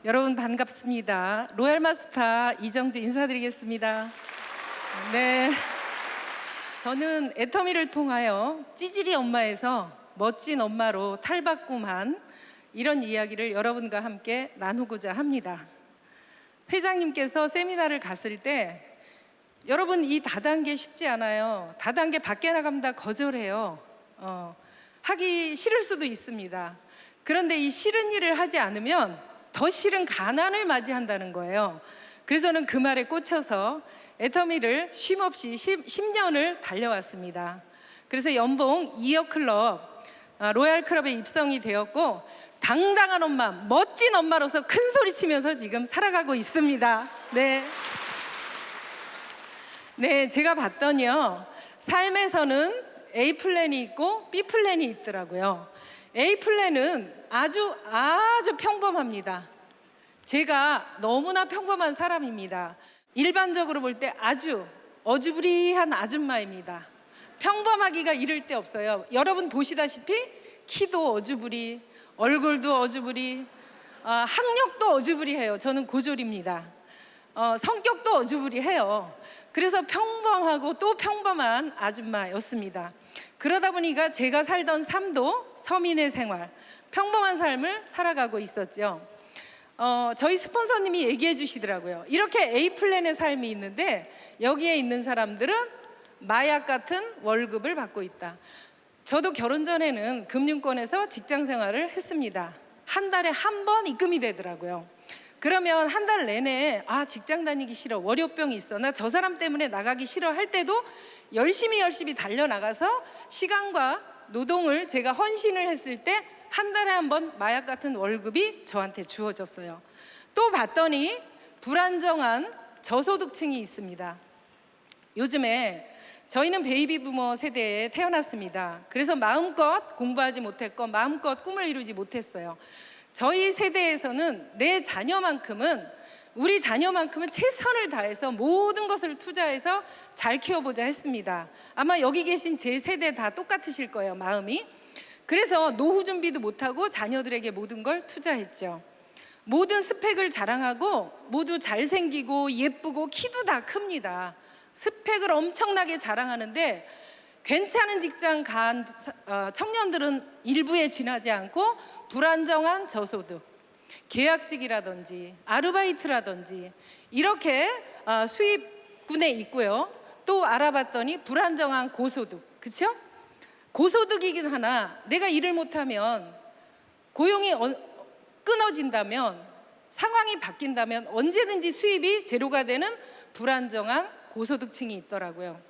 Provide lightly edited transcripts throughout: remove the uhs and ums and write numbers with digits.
여러분 반갑습니다. 로얄 마스터 이정주 인사드리겠습니다. 네, 저는 애터미를 통하여 찌질이 엄마에서 멋진 엄마로 탈바꿈한 이런 이야기를 여러분과 함께 나누고자 합니다. 회장님께서 세미나를 갔을 때 여러분 이 다단계 쉽지 않아요. 다단계 밖에 나가면 다 거절해요. 하기 싫을 수도 있습니다. 그런데 이 싫은 일을 하지 않으면 더 싫은 가난을 맞이한다는 거예요. 그래서 저는 그 말에 꽂혀서 애터미를 쉼없이 10년을 달려왔습니다. 그래서 연봉 2억 클럽, 로얄 클럽에 입성이 되었고 당당한 엄마, 멋진 엄마로서 큰 소리 치면서 지금 살아가고 있습니다. 네, 제가 봤더니요, 삶에서는 A 플랜이 있고 B 플랜이 있더라고요. A 플랜은 아주 평범합니다. 제가 너무나 평범한 사람입니다. 일반적으로 볼 때 아주 어주부리한 아줌마입니다. 평범하기가 이를 데 없어요. 여러분 보시다시피 키도 어주부리, 얼굴도 어주부리, 학력도 어주부리해요. 저는 고졸입니다. 성격도 어주부리해요. 그래서 평범하고 또 평범한 아줌마였습니다. 그러다 보니까 제가 살던 삶도 서민의 생활, 평범한 삶을 살아가고 있었죠. 저희 스폰서님이 얘기해 주시더라고요. 이렇게 A 플랜의 삶이 있는데 여기에 있는 사람들은 마약 같은 월급을 받고 있다. 저도 결혼 전에는 금융권에서 직장 생활을 했습니다. 한 달에 한 번 입금이 되더라고요. 그러면 한 달 내내 직장 다니기 싫어, 월요병이 있어, 나 저 사람 때문에 나가기 싫어 할 때도 열심히 달려나가서 시간과 노동을 제가 헌신을 했을 때 한 달에 한 번 마약 같은 월급이 저한테 주어졌어요. 또 봤더니 불안정한 저소득층이 있습니다. 요즘에 저희는 베이비 부머 세대에 태어났습니다. 그래서 마음껏 공부하지 못했고 마음껏 꿈을 이루지 못했어요. 저희 세대에서는 우리 자녀만큼은 최선을 다해서 모든 것을 투자해서 잘 키워보자 했습니다. 아마 여기 계신 제 세대 다 똑같으실 거예요, 마음이. 그래서 노후 준비도 못하고 자녀들에게 모든 걸 투자했죠. 모든 스펙을 자랑하고 모두 잘생기고 예쁘고 키도 다 큽니다. 스펙을 엄청나게 자랑하는데 괜찮은 직장 간 청년들은 일부에 지나지 않고 불안정한 저소득, 계약직이라든지 아르바이트라든지 이렇게 수입군에 있고요. 또 알아봤더니 불안정한 고소득, 그렇죠? 고소득이긴 하나 내가 일을 못하면 고용이 끊어진다면, 상황이 바뀐다면 언제든지 수입이 제로가 되는 불안정한 고소득층이 있더라고요.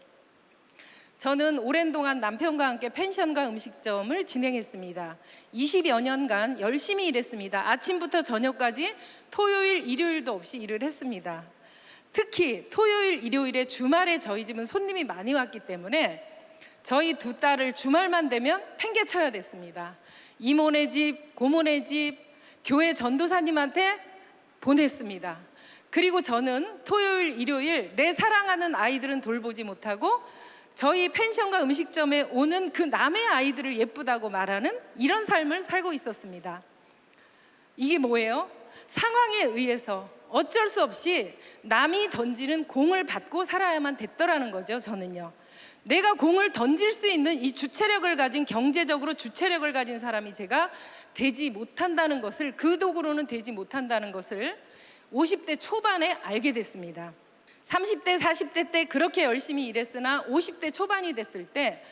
저는 오랜 동안 남편과 함께 펜션과 음식점을 진행했습니다. 20여 년간 열심히 일했습니다. 아침부터 저녁까지 토요일, 일요일도 없이 일을 했습니다. 특히 토요일, 일요일에 주말에 저희 집은 손님이 많이 왔기 때문에 저희 두 딸을 주말만 되면 팽개쳐야 됐습니다. 이모네 집, 고모네 집, 교회 전도사님한테 보냈습니다. 그리고 저는 토요일, 일요일 내 사랑하는 아이들은 돌보지 못하고 저희 펜션과 음식점에 오는 그 남의 아이들을 예쁘다고 말하는 이런 삶을 살고 있었습니다. 이게 뭐예요? 상황에 의해서 어쩔 수 없이 남이 던지는 공을 받고 살아야만 됐더라는 거죠. 저는요, 내가 공을 던질 수 있는 이 주체력을 가진, 경제적으로 주체력을 가진 사람이 제가 되지 못한다는 것을, 그 도구로는 되지 못한다는 것을 50대 초반에 알게 됐습니다. 30대, 40대 때 그렇게 열심히 일했으나 50대 초반이 됐을 때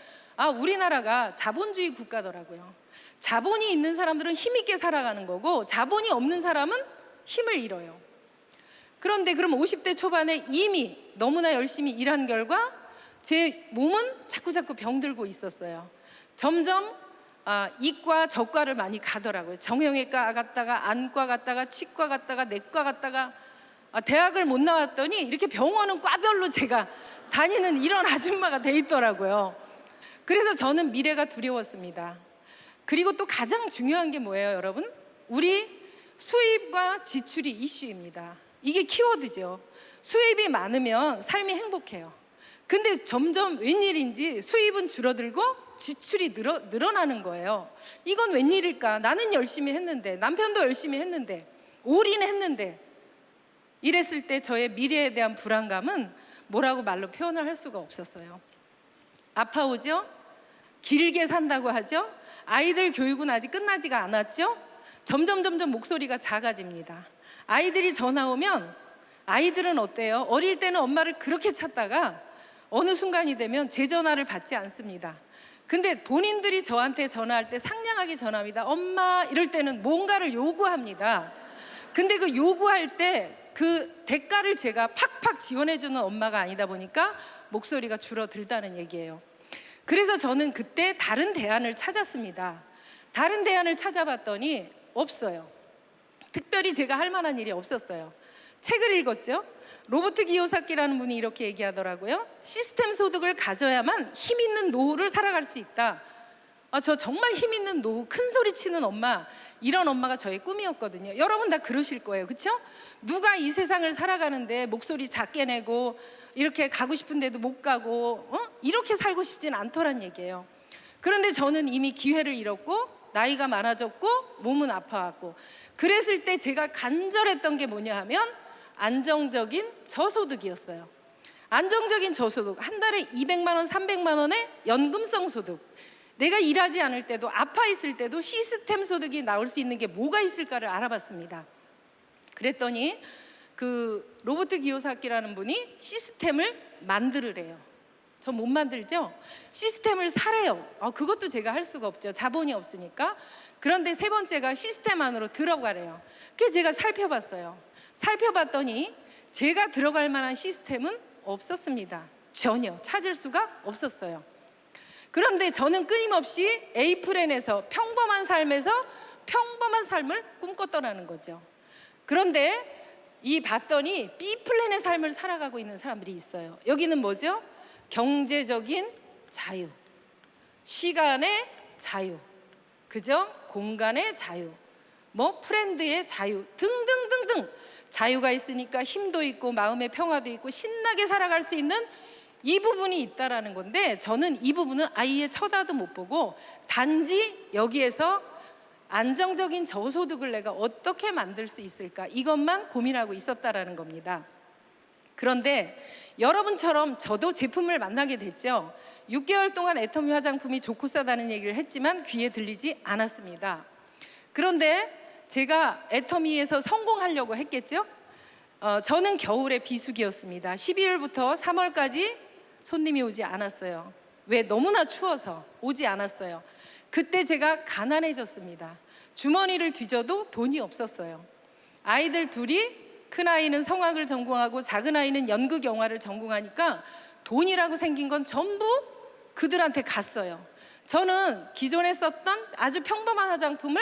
우리나라가 자본주의 국가더라고요. 자본이 있는 사람들은 힘있게 살아가는 거고 자본이 없는 사람은 힘을 잃어요. 그런데 그럼 50대 초반에 이미 너무나 열심히 일한 결과 제 몸은 자꾸 병들고 있었어요. 점점 이과 저과를 많이 가더라고요. 정형외과 갔다가 안과 갔다가 치과 갔다가 내과 갔다가 대학을 못 나왔더니 이렇게 병원은 과별로 제가 다니는 이런 아줌마가 돼 있더라고요. 그래서 저는 미래가 두려웠습니다. 그리고 또 가장 중요한 게 뭐예요, 여러분? 우리 수입과 지출이 이슈입니다. 이게 키워드죠. 수입이 많으면 삶이 행복해요. 근데 점점 웬일인지 수입은 줄어들고 지출이 늘어나는 거예요. 이건 웬일일까? 나는 열심히 했는데, 남편도 열심히 했는데 올인했는데 이랬을 때 저의 미래에 대한 불안감은 뭐라고 말로 표현을 할 수가 없었어요. 아파오죠? 길게 산다고 하죠? 아이들 교육은 아직 끝나지가 않았죠? 점점 목소리가 작아집니다. 아이들이 전화 오면 아이들은 어때요? 어릴 때는 엄마를 그렇게 찾다가 어느 순간이 되면 제 전화를 받지 않습니다. 근데 본인들이 저한테 전화할 때 상냥하게 전화합니다. 엄마, 이럴 때는 뭔가를 요구합니다. 근데 그 요구할 때 그 대가를 제가 팍팍 지원해주는 엄마가 아니다 보니까 목소리가 줄어들다는 얘기예요. 그래서 저는 그때 다른 대안을 찾았습니다. 다른 대안을 찾아봤더니 없어요. 특별히 제가 할 만한 일이 없었어요. 책을 읽었죠. 로버트 기요사키라는 분이 이렇게 얘기하더라고요. 시스템 소득을 가져야만 힘 있는 노후를 살아갈 수 있다. 저 정말 힘 있는 노후, 큰 소리 치는 엄마, 이런 엄마가 저의 꿈이었거든요. 여러분 다 그러실 거예요, 그렇죠? 누가 이 세상을 살아가는데 목소리 작게 내고 이렇게 가고 싶은 데도 못 가고 이렇게 살고 싶진 않더란 얘기예요. 그런데 저는 이미 기회를 잃었고 나이가 많아졌고 몸은 아파왔고, 그랬을 때 제가 간절했던 게 뭐냐 하면 안정적인 저소득이었어요. 안정적인 저소득, 한 달에 200만 원, 300만 원의 연금성 소득. 내가 일하지 않을 때도, 아파 있을 때도 시스템 소득이 나올 수 있는 게 뭐가 있을까를 알아봤습니다. 그랬더니 그 로버트 기요사키라는 분이 시스템을 만들으래요. 저 못 만들죠? 시스템을 사래요. 그것도 제가 할 수가 없죠. 자본이 없으니까. 그런데 세 번째가 시스템 안으로 들어가래요. 그래서 제가 살펴봤어요. 살펴봤더니 제가 들어갈 만한 시스템은 없었습니다. 전혀 찾을 수가 없었어요. 그런데 저는 끊임없이 A 플랜에서 평범한 삶에서 평범한 삶을 꿈꿨더라는 거죠. 그런데 봤더니 B 플랜의 삶을 살아가고 있는 사람들이 있어요. 여기는 뭐죠? 경제적인 자유, 시간의 자유, 그죠? 공간의 자유, 프렌드의 자유 등등등등, 자유가 있으니까 힘도 있고 마음의 평화도 있고 신나게 살아갈 수 있는 이 부분이 있다라는 건데, 저는 이 부분은 아예 쳐다도 못 보고 단지 여기에서 안정적인 저소득을 내가 어떻게 만들 수 있을까, 이것만 고민하고 있었다라는 겁니다. 그런데 여러분처럼 저도 제품을 만나게 됐죠. 6개월 동안 애터미 화장품이 좋고 싸다는 얘기를 했지만 귀에 들리지 않았습니다. 그런데 제가 애터미에서 성공하려고 했겠죠. 저는 겨울에 비수기였습니다. 12월부터 3월까지 손님이 오지 않았어요. 왜? 너무나 추워서 오지 않았어요. 그때 제가 가난해졌습니다. 주머니를 뒤져도 돈이 없었어요. 아이들 둘이, 큰 아이는 성악을 전공하고 작은 아이는 연극 영화를 전공하니까 돈이라고 생긴 건 전부 그들한테 갔어요. 저는 기존에 썼던 아주 평범한 화장품을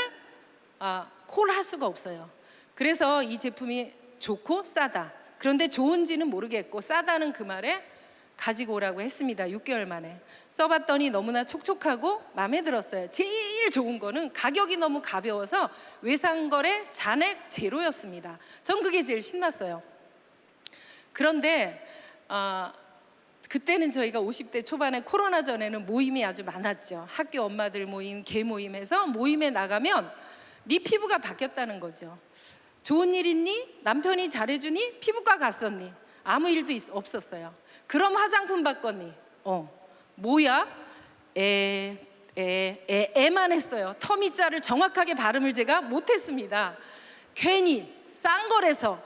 콜할 수가 없어요. 그래서 이 제품이 좋고 싸다, 그런데 좋은지는 모르겠고 싸다는 그 말에 가지고 오라고 했습니다. 6개월 만에 써봤더니 너무나 촉촉하고 마음에 들었어요. 제일 좋은 거는 가격이 너무 가벼워서 외상거래 잔액 제로였습니다. 전 그게 제일 신났어요. 그런데 그때는 저희가 50대 초반에 코로나 전에는 모임이 아주 많았죠. 학교 엄마들 모임, 개 모임 해서 모임에 나가면 네 피부가 바뀌었다는 거죠. 좋은 일 있니? 남편이 잘해주니? 피부과 갔었니? 아무 일도 없었어요. 그럼 화장품 바꿨니? 뭐야? 애만 했어요. 터미자를 정확하게 발음을 제가 못했습니다. 괜히 싼 거래서.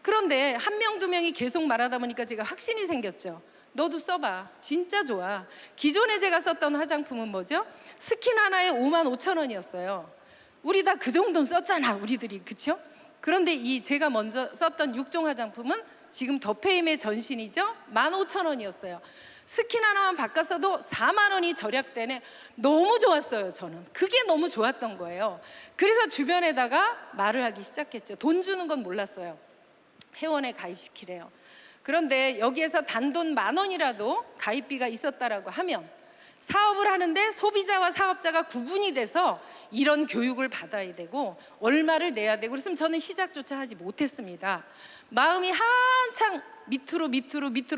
그런데 한 명, 두 명이 계속 말하다 보니까 제가 확신이 생겼죠. 너도 써봐. 진짜 좋아. 기존에 제가 썼던 화장품은 뭐죠? 스킨 하나에 55,000원이었어요. 우리 다 그 정도는 썼잖아, 우리들이. 그쵸? 그런데 제가 먼저 썼던 6종 화장품은 지금 더페임의 전신이죠? 15,000원이었어요. 스킨 하나만 바꿨어도 4만 원이 절약되네. 너무 좋았어요, 저는. 그게 너무 좋았던 거예요. 그래서 주변에다가 말을 하기 시작했죠. 돈 주는 건 몰랐어요. 회원에 가입시키래요. 그런데 여기에서 단돈 10,000원이라도 가입비가 있었다라고 하면 사업을 하는데 소비자와 사업자가 구분이 돼서 이런 교육을 받아야 되고 얼마를 내야 되고, 그랬으면 저는 시작조차 하지 못했습니다. 마음이 한창 밑으로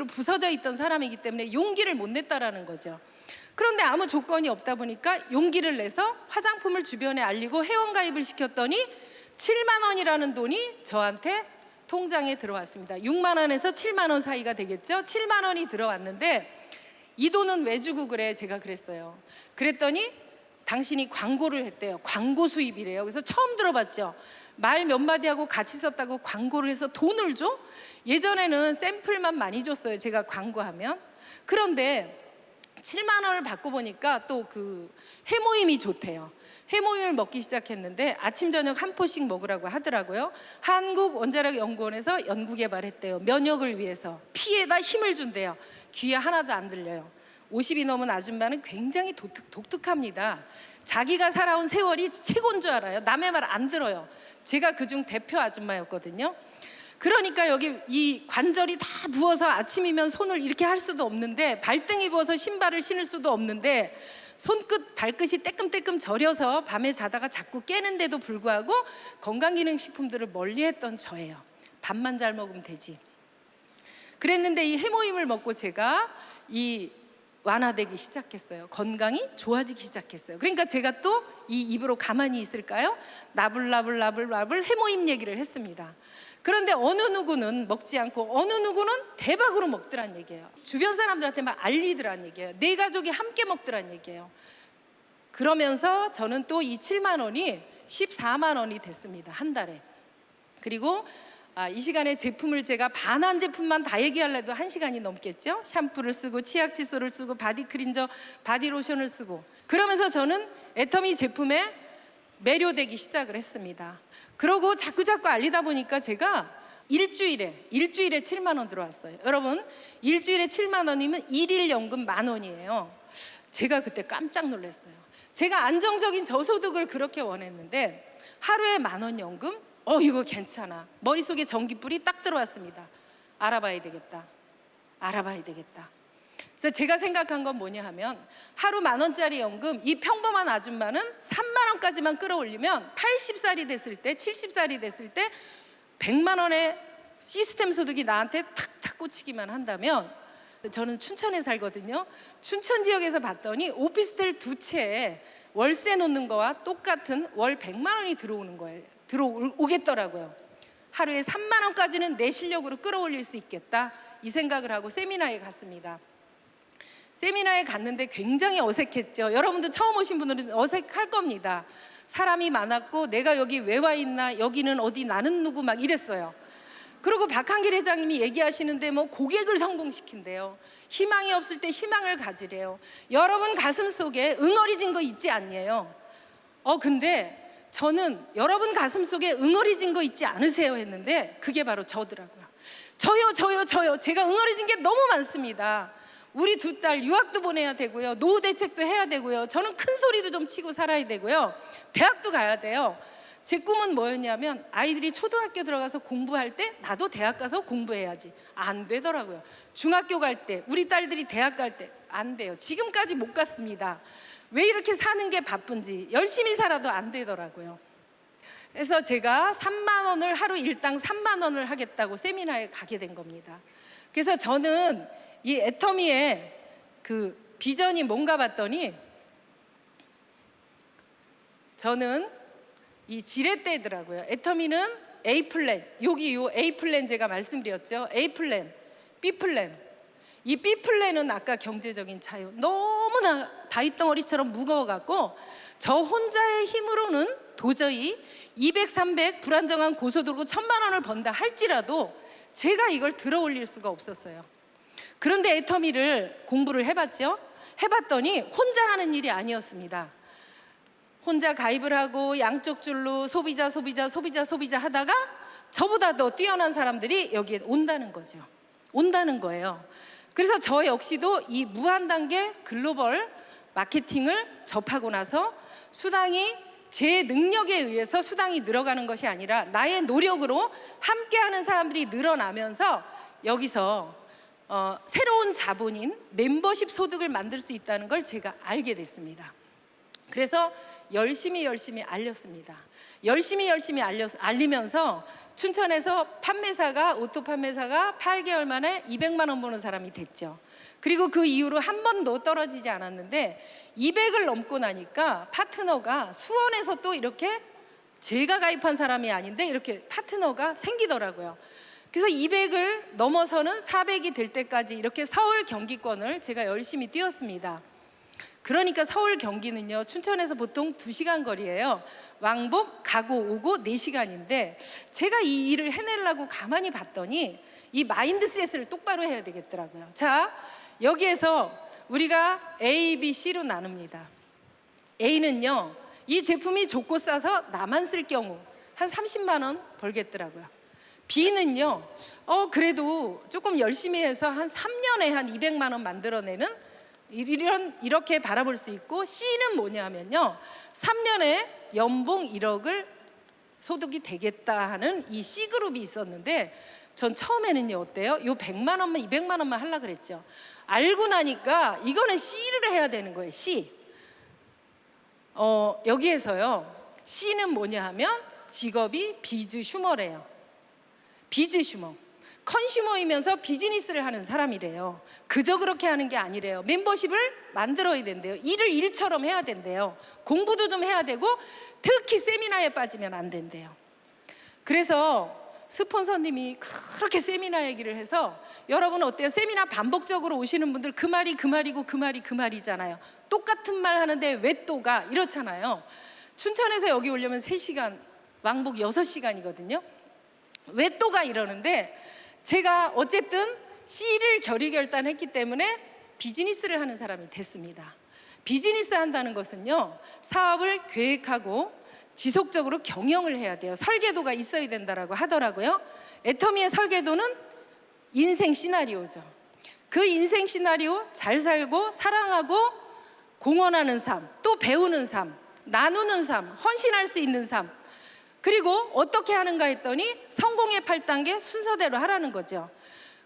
부서져 있던 사람이기 때문에 용기를 못 냈다라는 거죠. 그런데 아무 조건이 없다 보니까 용기를 내서 화장품을 주변에 알리고 회원 가입을 시켰더니 7만 원이라는 돈이 저한테 통장에 들어왔습니다. 6만 원에서 7만 원 사이가 되겠죠. 7만 원이 들어왔는데 이 돈은 왜 주고 그래? 제가 그랬어요. 그랬더니 당신이 광고를 했대요. 광고 수입이래요. 그래서 처음 들어봤죠. 말 몇 마디 하고 같이 썼다고 광고를 해서 돈을 줘? 예전에는 샘플만 많이 줬어요. 제가 광고하면. 그런데 7만 원을 받고 보니까 또 그 해모임이 좋대요. 해모임을 먹기 시작했는데 아침 저녁 한 포씩 먹으라고 하더라고요. 한국원자력연구원에서 연구개발했대요. 면역을 위해서. 피에다 힘을 준대요. 귀에 하나도 안 들려요. 50이 넘은 아줌마는 굉장히 독특합니다. 자기가 살아온 세월이 최고인 줄 알아요. 남의 말 안 들어요. 제가 그중 대표 아줌마였거든요. 그러니까 여기 이 관절이 다 부어서 아침이면 손을 이렇게 할 수도 없는데, 발등이 부어서 신발을 신을 수도 없는데, 손끝 발끝이 따끔따끔 저려서 밤에 자다가 자꾸 깨는데도 불구하고 건강기능식품들을 멀리했던 저예요. 밥만 잘 먹으면 되지. 그랬는데 이 해모임을 먹고 제가 이 완화되기 시작했어요. 건강이 좋아지기 시작했어요. 그러니까 제가 또 이 입으로 가만히 있을까요? 나불나불 해모임 얘기를 했습니다. 그런데 어느 누구는 먹지 않고 어느 누구는 대박으로 먹더란 얘기예요. 주변 사람들한테 막 알리더란 얘기예요. 내 가족이 함께 먹더란 얘기예요. 그러면서 저는 또 이 7만 원이 14만 원이 됐습니다. 한 달에. 그리고 이 시간에 제품을 제가 반한 제품만 다 얘기하려도 1시간이 넘겠죠. 샴푸를 쓰고 치약 칫솔을 쓰고 바디 크린저, 바디 로션을 쓰고. 그러면서 저는 애터미 제품에 매료되기 시작을 했습니다. 그러고 자꾸 알리다 보니까 제가 일주일에 7만 원 들어왔어요. 여러분, 일주일에 7만 원이면 일일 연금 10,000원이에요. 제가 그때 깜짝 놀랐어요. 제가 안정적인 저소득을 그렇게 원했는데 하루에 10,000원 연금? 이거 괜찮아. 머릿속에 전기불이 딱 들어왔습니다. 알아봐야 되겠다. 그래서 제가 생각한 건 뭐냐 하면, 하루 10,000원짜리 연금, 이 평범한 아줌마는 3만 원까지만 끌어올리면 80살이 됐을 때, 70살이 됐을 때 100만 원의 시스템 소득이 나한테 탁탁 꽂히기만 한다면, 저는 춘천에 살거든요. 춘천 지역에서 봤더니 오피스텔 2채에 월세 놓는 거와 똑같은 월 100만 원이 들어오겠더라고요. 하루에 3만 원까지는 내 실력으로 끌어올릴 수 있겠다, 이 생각을 하고 세미나에 갔습니다. 세미나에 갔는데 굉장히 어색했죠. 여러분도 처음 오신 분들은 어색할 겁니다. 사람이 많았고 내가 여기 왜 와 있나, 여기는 어디, 나는 누구, 막 이랬어요. 그리고 박한길 회장님이 얘기하시는데 뭐 고객을 성공시킨대요. 희망이 없을 때 희망을 가지래요. 여러분 가슴 속에 응어리진 거 있지 않냐요. 근데 저는 여러분 가슴 속에 응어리진 거 있지 않으세요 했는데, 그게 바로 저더라고요. 저요. 제가 응어리진 게 너무 많습니다. 우리 2딸 유학도 보내야 되고요. 노후 대책도 해야 되고요. 저는 큰 소리도 좀 치고 살아야 되고요. 대학도 가야 돼요. 제 꿈은 뭐였냐면, 아이들이 초등학교 들어가서 공부할 때 나도 대학 가서 공부해야지. 안 되더라고요. 중학교 갈 때, 우리 딸들이 대학 갈 때 안 돼요. 지금까지 못 갔습니다. 왜 이렇게 사는 게 바쁜지, 열심히 살아도 안 되더라고요. 그래서 제가 3만 원을, 하루 일당 3만 원을 하겠다고 세미나에 가게 된 겁니다. 그래서 저는 이 애터미의 그 비전이 뭔가 봤더니, 저는 이 지렛대더라고요. 애터미는 A플랜, 여기 요 A플랜 제가 말씀드렸죠. A플랜, B플랜. 이 B플랜은 아까 경제적인 자유, 너무나 바위덩어리처럼 무거워갖고 저 혼자의 힘으로는 도저히 200, 300 불안정한 고소득으로 1,000만 원을 번다 할지라도 제가 이걸 들어 올릴 수가 없었어요. 그런데 애터미를 공부를 해봤더니 혼자 하는 일이 아니었습니다. 혼자 가입을 하고 양쪽 줄로 소비자 하다가 저보다 더 뛰어난 사람들이 여기에 온다는 거예요. 그래서 저 역시도 이 무한단계 글로벌 마케팅을 접하고 나서 수당이 제 능력에 의해서 수당이 늘어가는 것이 아니라 나의 노력으로 함께하는 사람들이 늘어나면서 여기서 새로운 자본인 멤버십 소득을 만들 수 있다는 걸 제가 알게 됐습니다. 그래서 열심히 알렸습니다. 열심히 알리면서 춘천에서 오토 판매사가 8개월 만에 200만 원 버는 사람이 됐죠. 그리고 그 이후로 한 번도 떨어지지 않았는데 200을 넘고 나니까 파트너가 수원에서 또 이렇게 제가 가입한 사람이 아닌데 이렇게 파트너가 생기더라고요. 그래서 200을 넘어서는 400이 될 때까지 이렇게 서울 경기권을 제가 열심히 뛰었습니다. 그러니까 서울 경기는요, 춘천에서 보통 2시간 거리예요. 왕복 가고 오고 4시간인데 제가 이 일을 해내려고 가만히 봤더니 이 마인드셋을 똑바로 해야 되겠더라고요. 자, 여기에서 우리가 A, B, C로 나눕니다. A는요, 이 제품이 좋고 싸서 나만 쓸 경우 한 30만 원 벌겠더라고요. B는요, 그래도 조금 열심히 해서 한 3년에 한 200만 원 만들어내는 이렇게 바라볼 수 있고, C는 뭐냐면요, 3년에 연봉 1억을 소득이 되겠다 하는 이 C그룹이 있었는데, 전 처음에는요 어때요? 요 100만 원만 200만 원만 하려고 그랬죠. 알고 나니까 이거는 C를 해야 되는 거예요. C. 여기에서요, C는 뭐냐 하면 직업이 비즈 슈머래요. 비즈 슈머. 컨슈머이면서 비즈니스를 하는 사람이래요. 그저 그렇게 하는 게 아니래요. 멤버십을 만들어야 된대요. 일을 일처럼 해야 된대요. 공부도 좀 해야 되고 특히 세미나에 빠지면 안 된대요. 그래서 스폰서님이 그렇게 세미나 얘기를 해서, 여러분 어때요? 세미나 반복적으로 오시는 분들 그 말이 그 말이고 그 말이 그 말이잖아요. 똑같은 말 하는데 왜 또가 이렇잖아요. 춘천에서 여기 오려면 3시간, 왕복 6시간이거든요. 왜 또가 이러는데, 제가 어쨌든 C를 결의결단했기 때문에 비즈니스를 하는 사람이 됐습니다. 비즈니스 한다는 것은요, 사업을 계획하고 지속적으로 경영을 해야 돼요. 설계도가 있어야 된다라고 하더라고요. 애터미의 설계도는 인생 시나리오죠. 그 인생 시나리오 잘 살고 사랑하고 공헌하는 삶, 또 배우는 삶, 나누는 삶, 헌신할 수 있는 삶, 그리고 어떻게 하는가 했더니 성공의 8단계 순서대로 하라는 거죠.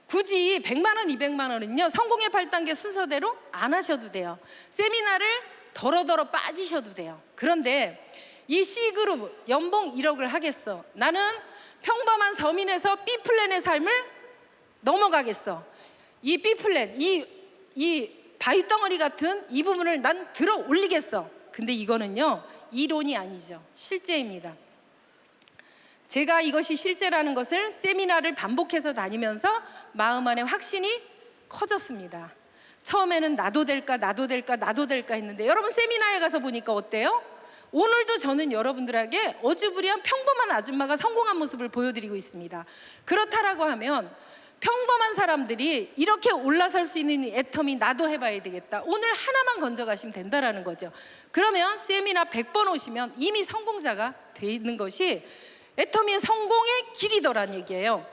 굳이 100만 원, 200만 원은요, 성공의 8단계 순서대로 안 하셔도 돼요. 세미나를 더러더러 빠지셔도 돼요. 그런데 이 C그룹 연봉 1억을 하겠어, 나는 평범한 서민에서 B플랜의 삶을 넘어가겠어, 이 B플랜, 이 바위덩어리 같은 이 부분을 난 들어 올리겠어. 근데 이거는요, 이론이 아니죠. 실제입니다. 제가 이것이 실제라는 것을 세미나를 반복해서 다니면서 마음 안에 확신이 커졌습니다. 처음에는 나도 될까 나도 될까 나도 될까 했는데, 여러분 세미나에 가서 보니까 어때요? 오늘도 저는 여러분들에게 어주부리한 평범한 아줌마가 성공한 모습을 보여드리고 있습니다. 그렇다라고 하면 평범한 사람들이 이렇게 올라설 수 있는 애터미 나도 해봐야 되겠다, 오늘 하나만 건져가시면 된다라는 거죠. 그러면 세미나 100번 오시면 이미 성공자가 돼 있는 것이 애터미의 성공의 길이더란 얘기예요.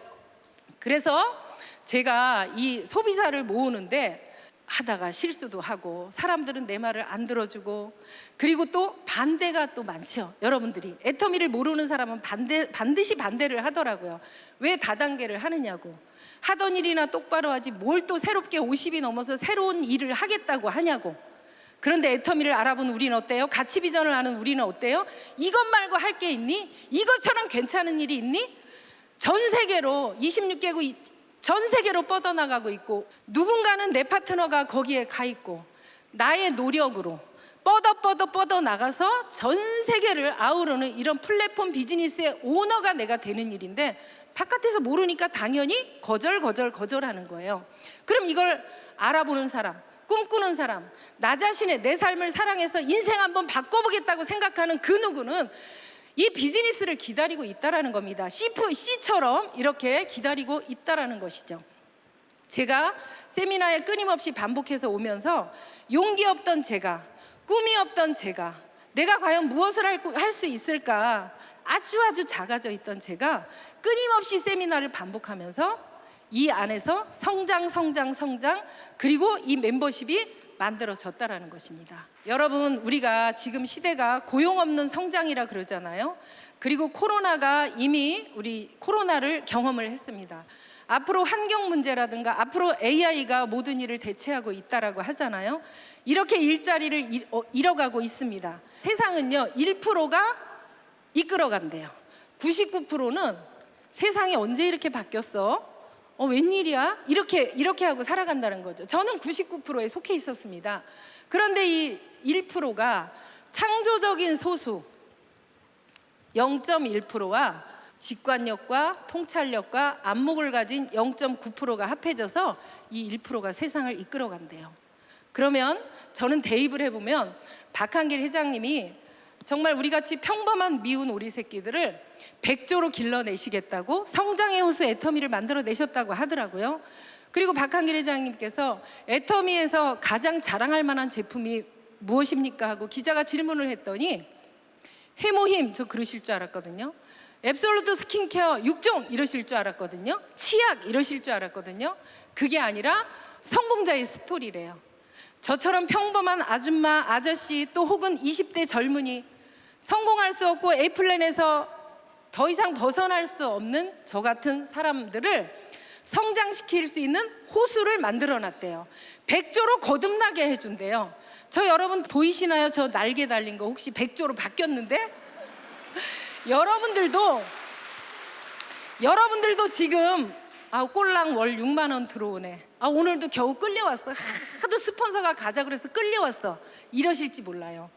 그래서 제가 이 소비자를 모으는데 하다가 실수도 하고, 사람들은 내 말을 안 들어주고, 그리고 또 반대가 또 많죠. 여러분들이 애터미를 모르는 사람은 반드시 반대를 하더라고요. 왜 다단계를 하느냐고. 하던 일이나 똑바로 하지 뭘 또 새롭게 50이 넘어서 새로운 일을 하겠다고 하냐고. 그런데 애터미를 알아본 우리는 어때요? 가치 비전을 아는 우리는 어때요? 이것 말고 할 게 있니? 이것처럼 괜찮은 일이 있니? 전 세계로 26개국 전 세계로 뻗어나가고 있고, 누군가는 내 파트너가 거기에 가 있고, 나의 노력으로 뻗어나가서 전 세계를 아우르는 이런 플랫폼 비즈니스의 오너가 내가 되는 일인데, 바깥에서 모르니까 당연히 거절하는 거예요. 그럼 이걸 알아보는 사람, 꿈꾸는 사람, 나 자신의 내 삶을 사랑해서 인생 한번 바꿔보겠다고 생각하는 그 누구는 이 비즈니스를 기다리고 있다라는 겁니다. C처럼 이렇게 기다리고 있다라는 것이죠. 제가 세미나에 끊임없이 반복해서 오면서 용기 없던 제가, 꿈이 없던 제가, 내가 과연 무엇을 할 수 있을까 아주 작아져 있던 제가 끊임없이 세미나를 반복하면서 이 안에서 성장, 그리고 이 멤버십이 만들어졌다라는 것입니다. 여러분, 우리가 지금 시대가 고용 없는 성장이라 그러잖아요. 그리고 코로나가 이미 우리 코로나를 경험을 했습니다. 앞으로 환경 문제라든가 앞으로 AI가 모든 일을 대체하고 있다라고 하잖아요. 이렇게 일자리를 잃어가고 있습니다. 세상은요, 1%가 이끌어간대요. 99%는 세상이 언제 이렇게 바뀌었어? 웬일이야? 이렇게 하고 살아간다는 거죠. 저는 99%에 속해 있었습니다. 그런데 이 1%가 창조적인 소수, 0.1%와 직관력과 통찰력과 안목을 가진 0.9%가 합해져서 이 1%가 세상을 이끌어간대요. 그러면 저는 대입을 해보면 박한길 회장님이 정말 우리같이 평범한 미운 오리 새끼들을 100조로 길러내시겠다고 성장의 호수 애터미를 만들어내셨다고 하더라고요. 그리고 박한길 회장님께서 애터미에서 가장 자랑할 만한 제품이 무엇입니까? 하고 기자가 질문을 했더니 해모힘, 저 그러실 줄 알았거든요. 앱솔루트 스킨케어 6종 이러실 줄 알았거든요. 치약 이러실 줄 알았거든요. 그게 아니라 성공자의 스토리래요. 저처럼 평범한 아줌마, 아저씨 또 혹은 20대 젊은이, 성공할 수 없고 A플랜에서 더 이상 벗어날 수 없는 저 같은 사람들을 성장시킬 수 있는 호수를 만들어 놨대요. 100조로 거듭나게 해준대요. 저 여러분 보이시나요? 저 날개 달린 거 혹시 100조로 바뀌었는데? 여러분들도 지금 꼴랑 월 6만 원 들어오네. 오늘도 겨우 끌려왔어. 하도 스폰서가 가자 그래서 끌려왔어. 이러실지 몰라요.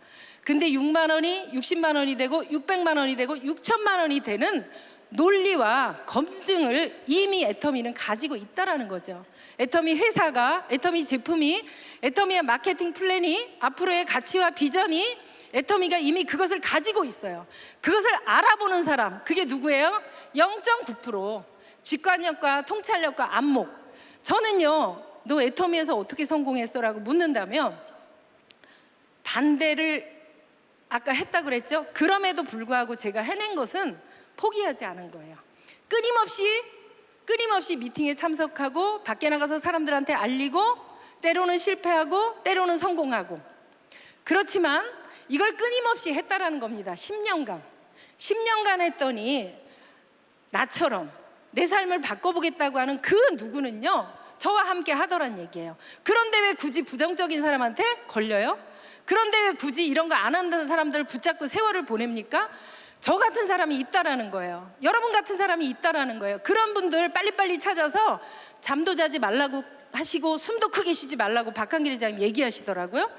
근데 6만 원이 60만 원이 되고 600만 원이 되고 6천만 원이 되는 논리와 검증을 이미 애터미는 가지고 있다라는 거죠. 애터미 회사가, 애터미 제품이, 애터미의 마케팅 플랜이, 앞으로의 가치와 비전이 애터미가 이미 그것을 가지고 있어요. 그것을 알아보는 사람, 그게 누구예요? 0.9%. 직관력과 통찰력과 안목. 저는요, 너 애터미에서 어떻게 성공했어? 라고 묻는다면 반대를 아까 했다 그랬죠? 그럼에도 불구하고 제가 해낸 것은 포기하지 않은 거예요. 끊임없이 미팅에 참석하고 밖에 나가서 사람들한테 알리고 때로는 실패하고 때로는 성공하고, 그렇지만 이걸 끊임없이 했다라는 겁니다. 10년간 했더니 나처럼 내 삶을 바꿔보겠다고 하는 그 누구는요, 저와 함께 하더란 얘기예요. 그런데 왜 굳이 부정적인 사람한테 걸려요? 그런데 왜 굳이 이런 거 안 한다는 사람들을 붙잡고 세월을 보냅니까? 저 같은 사람이 있다라는 거예요. 여러분 같은 사람이 있다라는 거예요. 그런 분들 빨리빨리 찾아서 잠도 자지 말라고 하시고 숨도 크게 쉬지 말라고 박한길 회장님 얘기하시더라고요.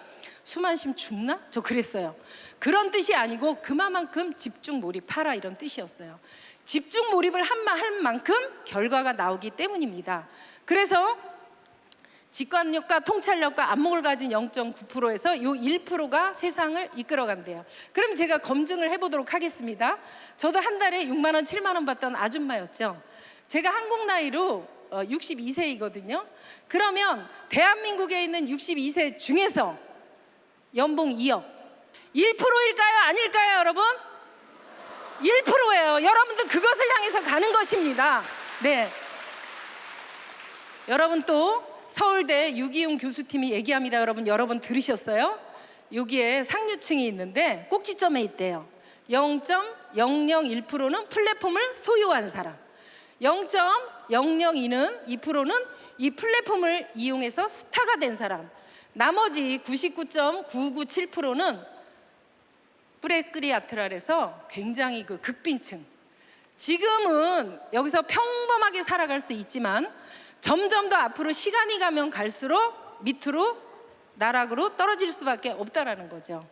숨 안 쉬면 죽나? 저 그랬어요. 그런 뜻이 아니고 그만큼 집중 몰입하라 이런 뜻이었어요. 집중 몰입을 할 만큼 결과가 나오기 때문입니다. 그래서 직관력과 통찰력과 안목을 가진 0.9%에서 이 1%가 세상을 이끌어간대요. 그럼 제가 검증을 해보도록 하겠습니다. 저도 한 달에 6만 원, 7만 원 받던 아줌마였죠. 제가 한국 나이로 62세이거든요. 그러면 대한민국에 있는 62세 중에서 연봉 2억 1%일까요? 아닐까요, 여러분? 1%예요. 여러분도 그것을 향해서 가는 것입니다. 네. 여러분 또 서울대 유기용 교수팀이 얘기합니다. 여러분 들으셨어요? 여기에 상류층이 있는데 꼭지점에 있대요. 0.001%는 플랫폼을 소유한 사람, 0.002는 2%는 이 플랫폼을 이용해서 스타가 된 사람, 나머지 99.997%는 프레크리아트랄에서 굉장히 그 극빈층. 지금은 여기서 평범하게 살아갈 수 있지만 점점 더 앞으로 시간이 가면 갈수록 밑으로 나락으로 떨어질 수밖에 없다라는 거죠.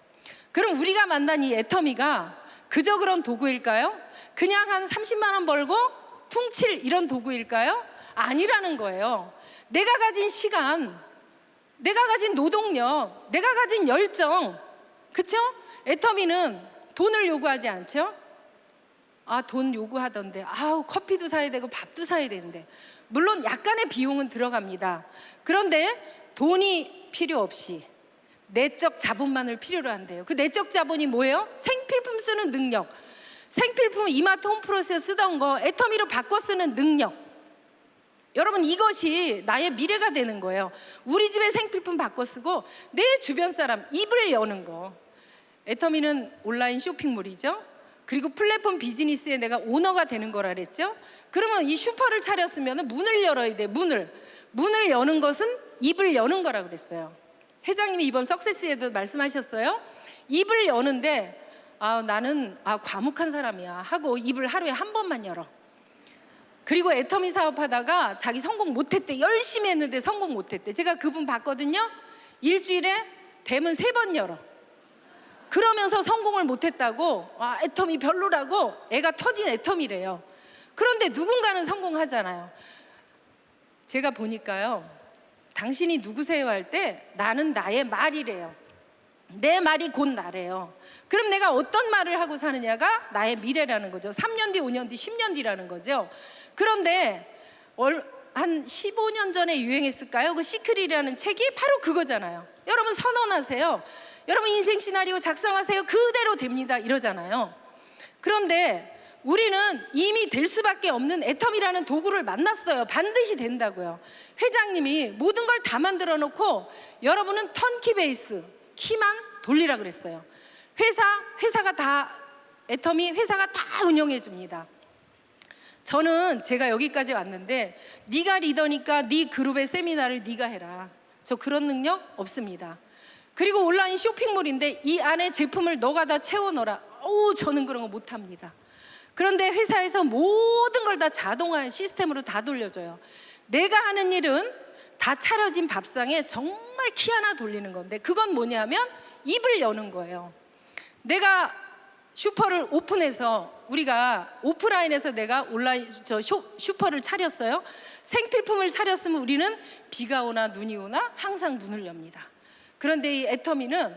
그럼 우리가 만난 이 애터미가 그저 그런 도구일까요? 그냥 한 30만 원 벌고 퉁칠 이런 도구일까요? 아니라는 거예요. 내가 가진 시간, 내가 가진 노동력, 내가 가진 열정, 그쵸? 애터미는 돈을 요구하지 않죠? 돈 요구하던데 커피도 사야 되고 밥도 사야 되는데, 물론 약간의 비용은 들어갑니다. 그런데 돈이 필요 없이 내적 자본만을 필요로 한대요. 그 내적 자본이 뭐예요? 생필품 쓰는 능력. 생필품 이마트 홈프로에서 쓰던 거 애터미로 바꿔 쓰는 능력. 여러분, 이것이 나의 미래가 되는 거예요. 우리 집에 생필품 바꿔 쓰고 내 주변 사람 입을 여는 거. 애터미는 온라인 쇼핑몰이죠. 그리고 플랫폼 비즈니스에 내가 오너가 되는 거라 그랬죠. 그러면 이 슈퍼를 차렸으면 문을 열어야 돼. 문을 여는 것은 입을 여는 거라 그랬어요. 회장님이 이번 석세스에도 말씀하셨어요. 입을 여는데 나는 과묵한 사람이야 하고 입을 하루에 한 번만 열어. 그리고 애터미 사업하다가 자기 성공 못했대. 열심히 했는데 성공 못했대. 제가 그분 봤거든요. 일주일에 대문 3번 열어. 그러면서 성공을 못했다고 애텀이 별로라고 애가 터진 애텀이래요. 그런데 누군가는 성공하잖아요. 제가 보니까요, 당신이 누구세요 할 때 나는 나의 말이래요. 내 말이 곧 나래요. 그럼 내가 어떤 말을 하고 사느냐가 나의 미래라는 거죠. 3년 뒤, 5년 뒤, 10년 뒤라는 거죠. 그런데 한 15년 전에 유행했을까요? 그 시크릿이라는 책이 바로 그거잖아요. 여러분 선언하세요. 여러분 인생 시나리오 작성하세요. 그대로 됩니다. 이러잖아요. 그런데 우리는 이미 될 수밖에 없는 애텀이라는 도구를 만났어요. 반드시 된다고요. 회장님이 모든 걸 다 만들어 놓고 여러분은 턴키 베이스, 키만 돌리라 그랬어요. 회사가 다, 애텀이 회사가 다 운영해 줍니다. 저는 제가 여기까지 왔는데 네가 리더니까 네 그룹의 세미나를 네가 해라. 저 그런 능력 없습니다. 그리고 온라인 쇼핑몰인데 이 안에 제품을 너가 다 채워 넣어라. 저는 그런 거 못합니다. 그런데 회사에서 모든 걸 다 자동화 시스템으로 다 돌려줘요. 내가 하는 일은 다 차려진 밥상에 정말 키 하나 돌리는 건데, 그건 뭐냐면 입을 여는 거예요. 내가 슈퍼를 오픈해서, 우리가 오프라인에서 내가 온라인 슈퍼를 차렸어요. 생필품을 차렸으면 우리는 비가 오나 눈이 오나 항상 문을 엽니다. 그런데 이 애터미는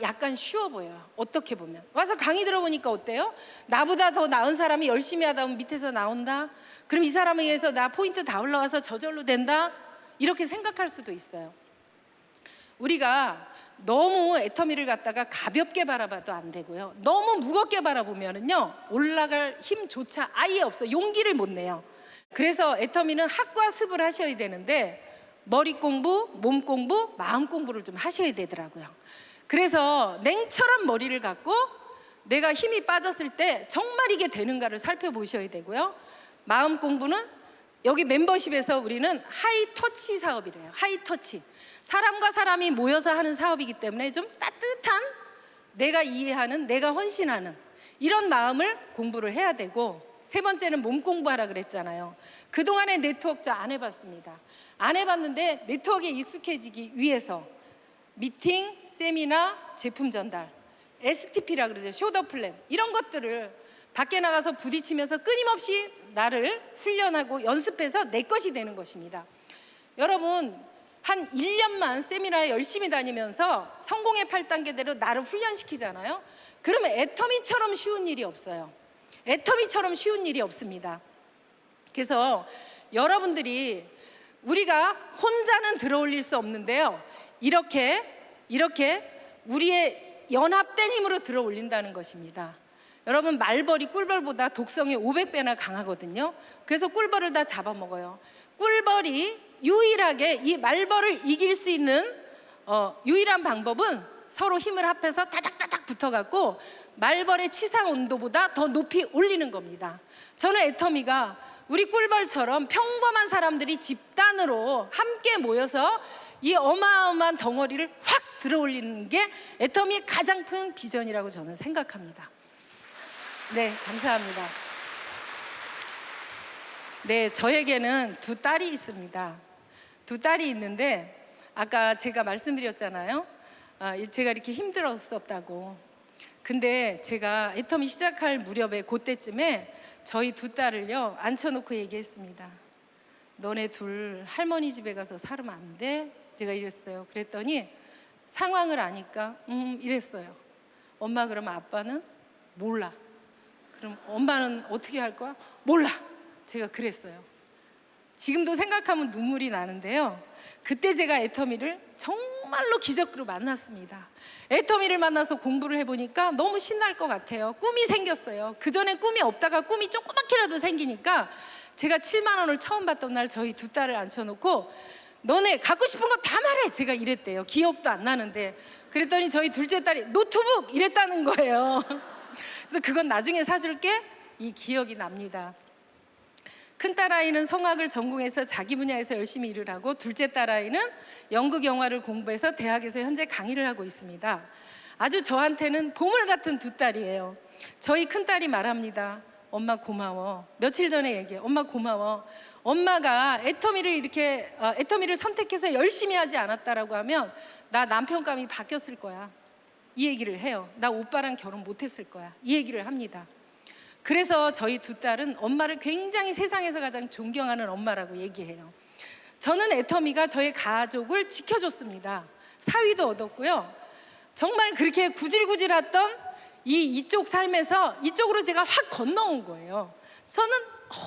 약간 쉬워 보여요. 어떻게 보면 와서 강의 들어보니까 어때요? 나보다 더 나은 사람이 열심히 하다 보면 밑에서 나온다. 그럼 이 사람에 의해서 나 포인트 다 올라와서 저절로 된다, 이렇게 생각할 수도 있어요. 우리가 너무 애터미를 갖다가 가볍게 바라봐도 안 되고요, 너무 무겁게 바라보면은요 올라갈 힘조차 아예 없어. 용기를 못 내요. 그래서 애터미는 학과 습을 하셔야 되는데 머리 공부, 몸 공부, 마음 공부를 좀 하셔야 되더라고요. 그래서 냉철한 머리를 갖고 내가 힘이 빠졌을 때 정말 이게 되는가를 살펴보셔야 되고요. 마음 공부는 여기 멤버십에서 우리는 하이터치 사업이래요. 하이터치. 사람과 사람이 모여서 하는 사업이기 때문에 좀 따뜻한, 내가 이해하는, 내가 헌신하는 이런 마음을 공부를 해야 되고, 세 번째는 몸 공부하라 그랬잖아요. 그동안의 네트워크 저 안 해봤습니다. 안 해봤는데 네트워크에 익숙해지기 위해서 미팅, 세미나, 제품 전달, STP라 그러죠. 쇼더 플랜, 이런 것들을 밖에 나가서 부딪히면서 끊임없이 나를 훈련하고 연습해서 내 것이 되는 것입니다. 여러분 한 1년만 세미나에 열심히 다니면서 성공의 8단계대로 나를 훈련시키잖아요. 그러면 애터미처럼 쉬운 일이 없어요. 애터미처럼 쉬운 일이 없습니다. 그래서 여러분들이, 우리가 혼자는 들어올릴 수 없는데요, 이렇게 우리의 연합된 힘으로 들어올린다는 것입니다. 여러분 말벌이 꿀벌보다 독성이 500배나 강하거든요. 그래서 꿀벌을 다 잡아먹어요. 꿀벌이 유일하게 이 말벌을 이길 수 있는 유일한 방법은 서로 힘을 합해서 다닥다닥 붙어갖고 말벌의 치상 온도보다 더 높이 올리는 겁니다. 저는 애터미가 우리 꿀벌처럼 평범한 사람들이 집단으로 함께 모여서 이 어마어마한 덩어리를 확 들어올리는 게 애터미의 가장 큰 비전이라고 저는 생각합니다. 네, 감사합니다. 네, 저에게는 두 딸이 있습니다. 두 딸이 있는데 아까 제가 말씀드렸잖아요. 제가 이렇게 힘들었었다고. 근데 제가 애터미 시작할 무렵에 그때쯤에 저희 두 딸을요 앉혀놓고 얘기했습니다. 너네 둘 할머니 집에 가서 살면 안 돼? 제가 이랬어요. 그랬더니 상황을 아니까 이랬어요. 엄마, 그럼 아빠는? 몰라. 그럼 엄마는 어떻게 할 거야? 몰라. 제가 그랬어요. 지금도 생각하면 눈물이 나는데요, 그때 제가 애터미를 정말로 기적으로 만났습니다. 애터미를 만나서 공부를 해보니까 너무 신날 것 같아요. 꿈이 생겼어요. 그전에 꿈이 없다가 꿈이 조그맣게라도 생기니까 제가 7만 원을 처음 받던 날 저희 두 딸을 앉혀놓고 너네 갖고 싶은 거 다 말해, 제가 이랬대요. 기억도 안 나는데. 그랬더니 저희 둘째 딸이 노트북 이랬다는 거예요. 그래서 그건 나중에 사줄게, 이 기억이 납니다. 큰딸 아이는 성악을 전공해서 자기 분야에서 열심히 일을 하고, 둘째 딸 아이는 연극 영화를 공부해서 대학에서 현재 강의를 하고 있습니다. 아주 저한테는 보물 같은 두 딸이에요. 저희 큰딸이 말합니다. 엄마 고마워. 며칠 전에 얘기해. 엄마 고마워. 엄마가 애터미를 선택해서 열심히 하지 않았다라고 하면 나 남편감이 바뀌었을 거야. 이 얘기를 해요. 나 오빠랑 결혼 못했을 거야. 이 얘기를 합니다. 그래서 저희 두 딸은 엄마를 굉장히 세상에서 가장 존경하는 엄마라고 얘기해요. 저는 애터미가 저의 가족을 지켜줬습니다. 사위도 얻었고요. 정말 그렇게 구질구질했던 이쪽 삶에서 이쪽으로 제가 확 건너온 거예요. 저는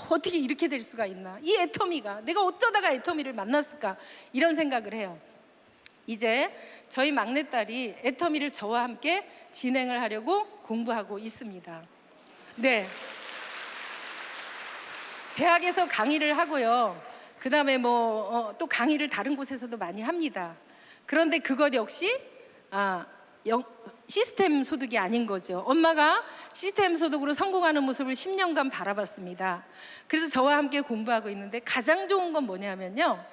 어떻게 이렇게 될 수가 있나, 이 애터미가 내가 어쩌다가 애터미를 만났을까, 이런 생각을 해요. 이제 저희 막내딸이 애터미를 저와 함께 진행을 하려고 공부하고 있습니다. 네, 대학에서 강의를 하고요. 그 다음에 또 강의를 다른 곳에서도 많이 합니다. 그런데 그것 역시 시스템 소득이 아닌 거죠. 엄마가 시스템 소득으로 성공하는 모습을 10년간 바라봤습니다. 그래서 저와 함께 공부하고 있는데 가장 좋은 건 뭐냐면요,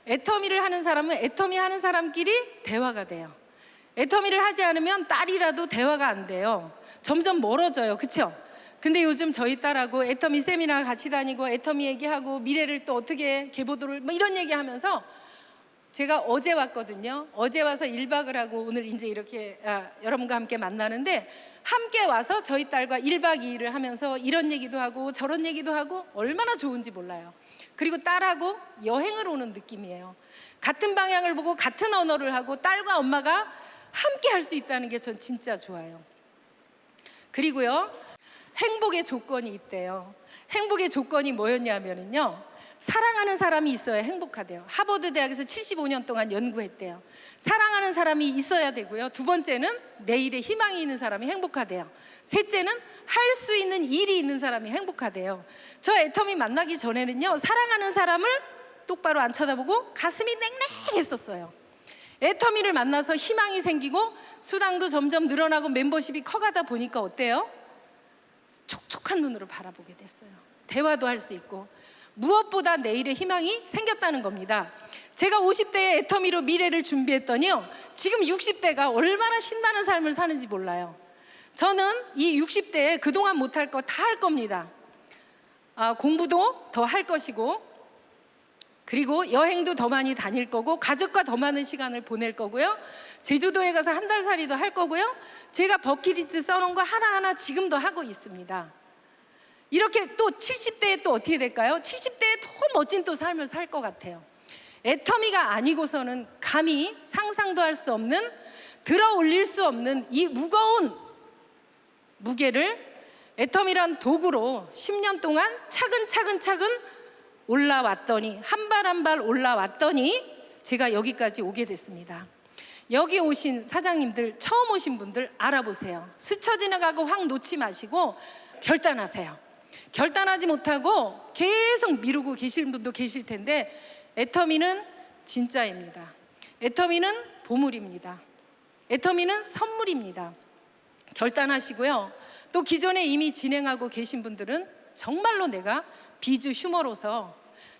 애터미를 하는 사람은 애터미 하는 사람끼리 대화가 돼요. 애터미를 하지 않으면 딸이라도 대화가 안 돼요. 점점 멀어져요. 그렇죠? 근데 요즘 저희 딸하고 애터미 세미나 같이 다니고 애터미 얘기하고 미래를 또 어떻게 계보도를 이런 얘기하면서, 제가 어제 왔거든요. 어제 와서 1박을 하고 오늘 이제 이렇게 여러분과 함께 만나는데, 함께 와서 저희 딸과 1박 2일을 하면서 이런 얘기도 하고 저런 얘기도 하고 얼마나 좋은지 몰라요. 그리고 딸하고 여행을 오는 느낌이에요. 같은 방향을 보고 같은 언어를 하고 딸과 엄마가 함께 할 수 있다는 게 전 진짜 좋아요. 그리고요, 행복의 조건이 있대요. 행복의 조건이 뭐였냐면요, 사랑하는 사람이 있어야 행복하대요. 하버드 대학에서 75년 동안 연구했대요. 사랑하는 사람이 있어야 되고요. 두 번째는 내일에 희망이 있는 사람이 행복하대요. 셋째는 할 수 있는 일이 있는 사람이 행복하대요. 저 애터미 만나기 전에는요, 사랑하는 사람을 똑바로 안 쳐다보고 가슴이 냉랭했었어요. 애터미를 만나서 희망이 생기고 수당도 점점 늘어나고 멤버십이 커가다 보니까 어때요? 촉촉한 눈으로 바라보게 됐어요. 대화도 할 수 있고, 무엇보다 내일의 희망이 생겼다는 겁니다. 제가 50대에 애터미로 미래를 준비했더니요, 지금 60대가 얼마나 신나는 삶을 사는지 몰라요. 저는 이 60대에 그동안 못할 거 다 할 겁니다. 공부도 더 할 것이고, 그리고 여행도 더 많이 다닐 거고, 가족과 더 많은 시간을 보낼 거고요. 제주도에 가서 한 달 살이도 할 거고요. 제가 버킷리스트 써놓은 거 하나하나 지금도 하고 있습니다. 이렇게 또 70대에 또 어떻게 될까요? 70대에 더 멋진 또 삶을 살 것 같아요. 애터미가 아니고서는 감히 상상도 할 수 없는, 들어 올릴 수 없는 이 무거운 무게를 애터미란 도구로 10년 동안 차근차근 올라왔더니, 한 발 한 발 올라왔더니 제가 여기까지 오게 됐습니다. 여기 오신 사장님들, 처음 오신 분들 알아보세요. 스쳐 지나가고 확 놓지 마시고 결단하세요. 결단하지 못하고 계속 미루고 계신 분도 계실 텐데, 애터미는 진짜입니다. 애터미는 보물입니다. 애터미는 선물입니다. 결단하시고요. 또 기존에 이미 진행하고 계신 분들은 정말로 내가 비주 휴머로서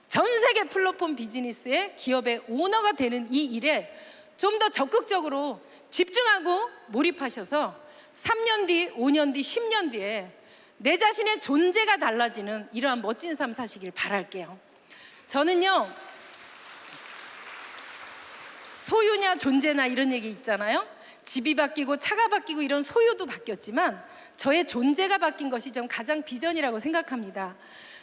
전 세계 플랫폼 비즈니스의 기업의 오너가 되는 이 일에 좀 더 적극적으로 집중하고 몰입하셔서 3년 뒤, 5년 뒤, 10년 뒤에 내 자신의 존재가 달라지는 이러한 멋진 삶 사시길 바랄게요. 저는요, 소유냐 존재나 이런 얘기 있잖아요. 집이 바뀌고 차가 바뀌고 이런 소유도 바뀌었지만 저의 존재가 바뀐 것이 좀 가장 비전이라고 생각합니다.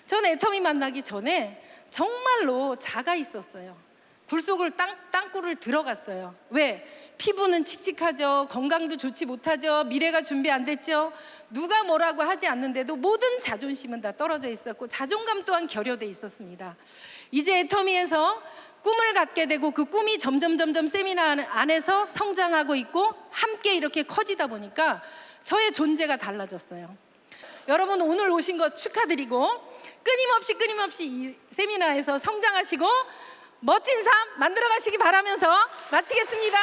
전 애터미 만나기 전에 정말로 자가 있었어요. 굴속을 땅굴을 들어갔어요. 왜? 피부는 칙칙하죠. 건강도 좋지 못하죠. 미래가 준비 안 됐죠. 누가 뭐라고 하지 않는데도 모든 자존심은 다 떨어져 있었고, 자존감 또한 결여돼 있었습니다. 이제 애터미에서 꿈을 갖게 되고, 그 꿈이 점점 세미나 안에서 성장하고 있고 함께 이렇게 커지다 보니까 저의 존재가 달라졌어요. 여러분, 오늘 오신 거 축하드리고, 끊임없이 이 세미나에서 성장하시고 멋진 삶 만들어 가시기 바라면서 마치겠습니다.